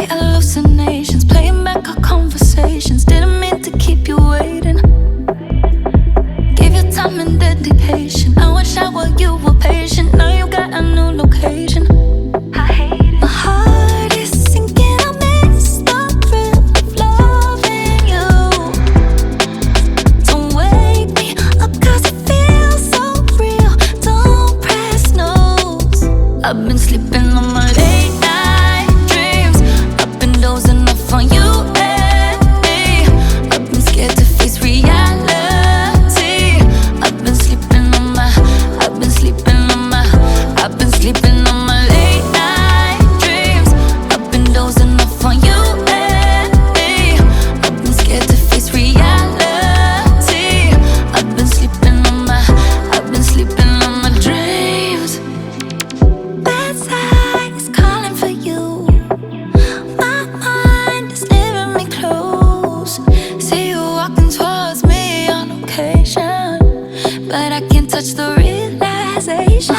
hallucinations, playing back our conversations. Didn't mean to keep you waiting. Gave you time and dedication. I wish you were patient. Now you got a new location. I hate it. My heart is sinking. I miss the thrill of loving you. Don't wake me up 'cause it feels so real. Don't press snooze. I've been sleeping on my late night dreams. I've been dozing off on you and me. I've been scared to face reality. I've been sleeping on my late night dreams. I've been dozing off on you and me. I've been scared to face reality. I've been sleeping on my dreams. Bedside is calling for you. My mind is nearing me close. See you walking towards me on occasion, but I can't touch the realization.